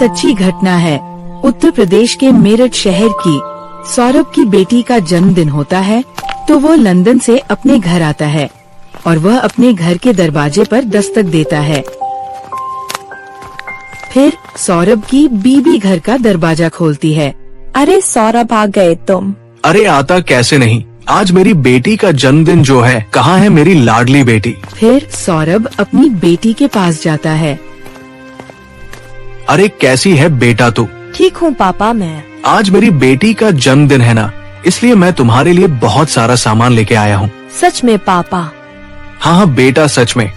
सच्ची घटना है। उत्तर प्रदेश के मेरठ शहर की सौरभ की बेटी का जन्मदिन होता है तो वो लंदन से अपने घर आता है और वह अपने घर के दरवाजे पर दस्तक देता है। फिर सौरभ की बीबी घर का दरवाजा खोलती है। अरे सौरभ, आ गए तुम? अरे आता कैसे नहीं, आज मेरी बेटी का जन्मदिन जो है, कहाँ है मेरी लाडली बेटी? फिर सौरभ अपनी बेटी के पास जाता है। अरे कैसी है बेटा तू? ठीक हूँ पापा मैं। आज मेरी बेटी का जन्मदिन है ना, इसलिए मैं तुम्हारे लिए बहुत सारा सामान लेके आया हूँ। सच में पापा? हाँ हाँ बेटा, सच में।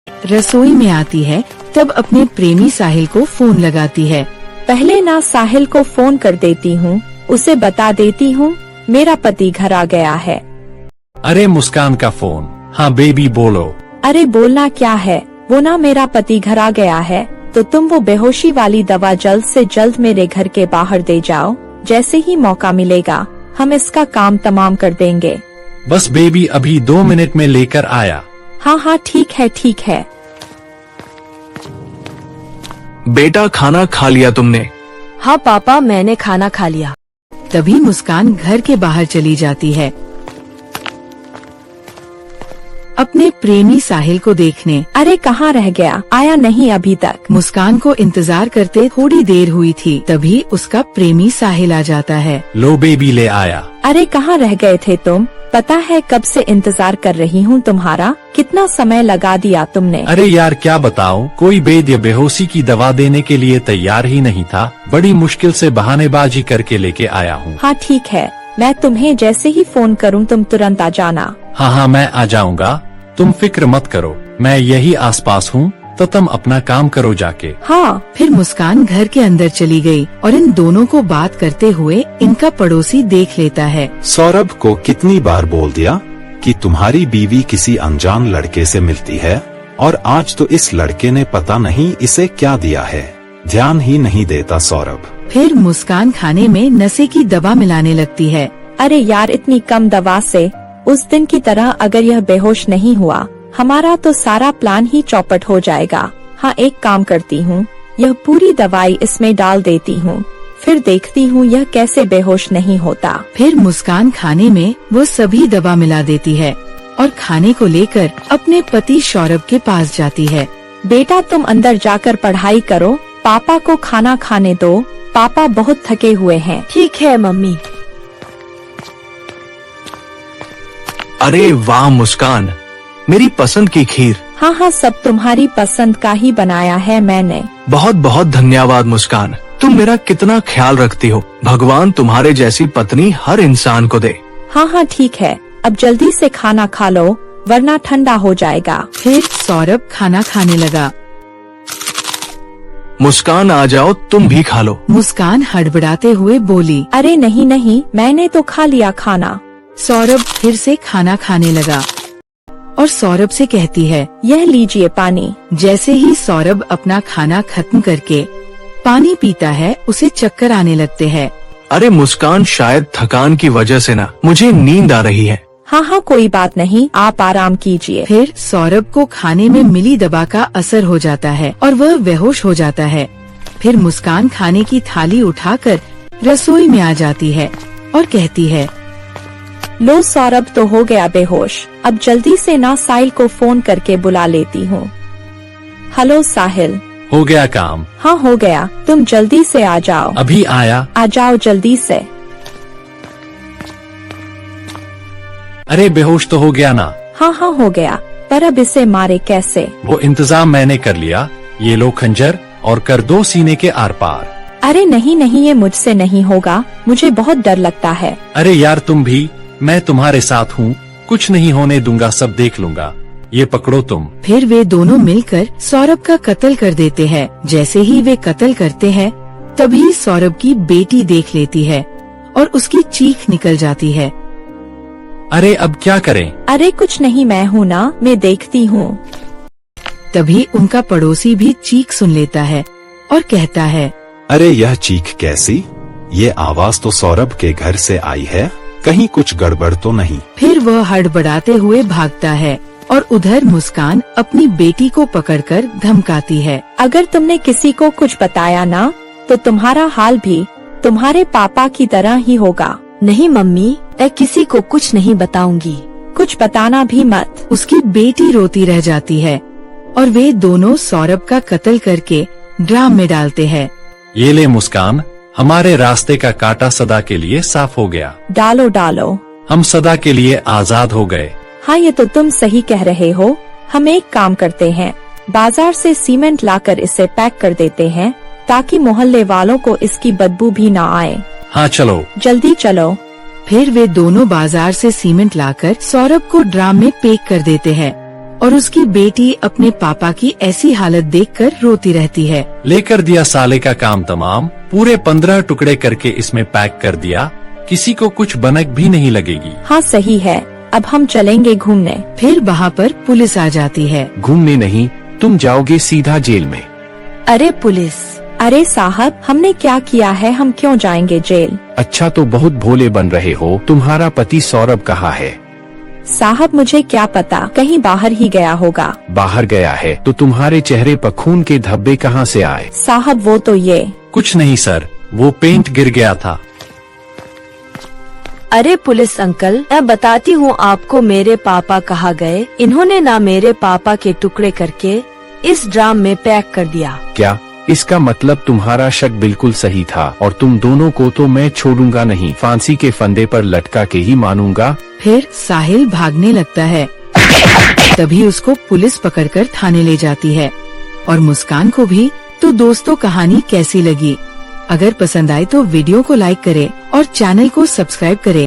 रसोई में आती है तब अपने प्रेमी साहिल को फोन लगाती है। पहले ना साहिल को फोन कर देती हूँ, उसे बता देती हूँ मेरा पति घर आ गया है। अरे मुस्कान का फोन। हाँ बेबी बोलो। अरे बोलना क्या है, वो ना मेरा पति घर आ गया है तो तुम वो बेहोशी वाली दवा जल्द से जल्द मेरे घर के बाहर दे जाओ। जैसे ही मौका मिलेगा हम इसका काम तमाम कर देंगे। बस बेबी अभी 2 मिनट में लेकर आया। हाँ हाँ ठीक है ठीक है। बेटा खाना खा लिया तुमने? हाँ पापा मैंने खाना खा लिया। तभी मुस्कान घर के बाहर चली जाती है अपने प्रेमी साहिल को देखने। अरे कहाँ रह गया, आया नहीं अभी तक? मुस्कान को इंतजार करते थोड़ी देर हुई थी, तभी उसका प्रेमी साहिल आ जाता है। लो बेबी ले आया। अरे कहाँ रह गए थे तुम? पता है कब से इंतजार कर रही हूँ तुम्हारा, कितना समय लगा दिया तुमने। अरे यार क्या बताऊँ, कोई वैद्य बेहोशी की दवा देने के लिए तैयार ही नहीं था। बड़ी मुश्किल से बहानेबाजी करके लेके आया हूँ। हाँ ठीक है, मैं तुम्हें जैसे ही फोन करूँ तुम तुरंत आ जाना। हाँ हाँ मैं आ जाऊँगा, तुम फिक्र मत करो, मैं यही आसपास हूँ, तो तुम अपना काम करो जाके। हाँ। फिर मुस्कान घर के अंदर चली गई और इन दोनों को बात करते हुए इनका पड़ोसी देख लेता है। सौरभ को कितनी बार बोल दिया कि तुम्हारी बीवी किसी अनजान लड़के से मिलती है, और आज तो इस लड़के ने पता नहीं इसे क्या दिया है, ध्यान ही नहीं देता सौरभ। फिर मुस्कान खाने में नशे की दवा मिलाने लगती है। अरे यार इतनी कम दवा से उस दिन की तरह अगर यह बेहोश नहीं हुआ, हमारा तो सारा प्लान ही चौपट हो जाएगा। हाँ एक काम करती हूँ, यह पूरी दवाई इसमें डाल देती हूँ, फिर देखती हूँ यह कैसे बेहोश नहीं होता। फिर मुस्कान खाने में वो सभी दवा मिला देती है और खाने को लेकर अपने पति सौरभ के पास जाती है। बेटा तुम अंदर जाकर पढ़ाई करो, पापा को खाना खाने दो, पापा बहुत थके हुए हैं। ठीक है मम्मी। अरे वाह मुस्कान, मेरी पसंद की खीर। हाँ हाँ सब तुम्हारी पसंद का ही बनाया है मैंने। बहुत बहुत धन्यवाद मुस्कान, तुम मेरा कितना ख्याल रखती हो। भगवान तुम्हारे जैसी पत्नी हर इंसान को दे। हाँ हाँ ठीक है, अब जल्दी से खाना खा लो वरना ठंडा हो जाएगा। फिर सौरभ खाना खाने लगा। मुस्कान आ जाओ, तुम भी खा लो। मुस्कान हड़बड़ाते हुए बोली। अरे नहीं नहीं, मैंने तो खा लिया खाना। सौरभ फिर से खाना खाने लगा और सौरभ से कहती है, यह लीजिए पानी। जैसे ही सौरभ अपना खाना खत्म करके पानी पीता है, उसे चक्कर आने लगते हैं। अरे मुस्कान, शायद थकान की वजह से ना मुझे नींद आ रही है। हाँ हाँ कोई बात नहीं, आप आराम कीजिए। फिर सौरभ को खाने में मिली दवा का असर हो जाता है और वह बेहोश हो जाता है। फिर मुस्कान खाने की थाली उठाकर रसोई में आ जाती है और कहती है, लो सौरभ तो हो गया बेहोश, अब जल्दी से ना साहिल को फोन करके बुला लेती हूँ। हेलो साहिल। हो गया काम? हाँ हो गया, तुम जल्दी से आ जाओ। अभी आया। आ जाओ जल्दी से। अरे बेहोश तो हो गया ना? हाँ हाँ हो गया, पर अब इसे मारे कैसे? वो इंतजाम मैंने कर लिया, ये लो खंजर और कर दो सीने के आर पार। अरे नहीं नहीं, ये मुझसे नहीं होगा, मुझे बहुत डर लगता है। अरे यार तुम भी, मैं तुम्हारे साथ हूँ, कुछ नहीं होने दूंगा, सब देख लूंगा, ये पकड़ो तुम। फिर वे दोनों मिलकर सौरभ का कत्ल कर देते हैं। जैसे ही वे कत्ल करते हैं, तभी सौरभ की बेटी देख लेती है और उसकी चीख निकल जाती है। अरे अब क्या करें? अरे कुछ नहीं, मैं हूँ ना, मैं देखती हूँ। तभी उनका पड़ोसी भी चीख सुन लेता है और कहता है, अरे यह चीख कैसी? ये आवाज तो सौरभ के घर से आई है, कहीं कुछ गड़बड़ तो नहीं? फिर वह हड़बड़ाते हुए भागता है और उधर मुस्कान अपनी बेटी को पकड़कर धमकाती है। अगर तुमने किसी को कुछ बताया ना तो तुम्हारा हाल भी तुम्हारे पापा की तरह ही होगा। नहीं मम्मी, मैं किसी को कुछ नहीं बताऊंगी। कुछ बताना भी मत। उसकी बेटी रोती रह जाती है और वे दोनों सौरभ का कत्ल करके ड्राम में डालते हैं। ये ले मुस्कान, हमारे रास्ते का कांटा सदा के लिए साफ हो गया। डालो डालो। हम सदा के लिए आजाद हो गए। हाँ, ये तो तुम सही कह रहे हो। हम एक काम करते हैं, बाजार से सीमेंट लाकर इसे पैक कर देते हैं ताकि मोहल्ले वालों को इसकी बदबू भी ना आए। हाँ चलो। जल्दी चलो। फिर वे दोनों बाजार से सीमेंट लाकर सौरभ को ड्राम में पैक कर देते हैं और उसकी बेटी अपने पापा की ऐसी हालत देखकर रोती रहती है। लेकर दिया साले का काम तमाम, पूरे 15 टुकड़े करके इसमें पैक कर दिया, किसी को कुछ बनक भी नहीं लगेगी। हाँ सही है, अब हम चलेंगे घूमने। फिर वहाँ पर पुलिस आ जाती है। घूमने नहीं, तुम जाओगे सीधा जेल में। अरे पुलिस! अरे साहब, हमने क्या किया है, हम क्यों जाएंगे जेल? अच्छा तो बहुत भोले बन रहे हो। तुम्हारा पति सौरभ कहाँ है? साहब मुझे क्या पता, कहीं बाहर ही गया होगा। बाहर गया है तो तुम्हारे चेहरे पर खून के धब्बे कहाँ से आए? साहब वो तो ये। कुछ नहीं सर, वो पेंट गिर गया था। अरे पुलिस अंकल, मैं बताती हूँ आपको मेरे पापा कहाँ गए। इन्होंने ना मेरे पापा के टुकड़े करके इस ड्राम में पैक कर दिया। क्या? इसका मतलब तुम्हारा शक बिल्कुल सही था और तुम दोनों को तो मैं छोड़ूंगा नहीं, फांसी के फंदे पर लटका के ही मानूंगा। फिर साहिल भागने लगता है। तभी उसको पुलिस पकड़कर थाने ले जाती है और मुस्कान को भी। तो दोस्तों, कहानी कैसी लगी? अगर पसंद आए तो वीडियो को लाइक करें और चैनल को सब्सक्राइब करें।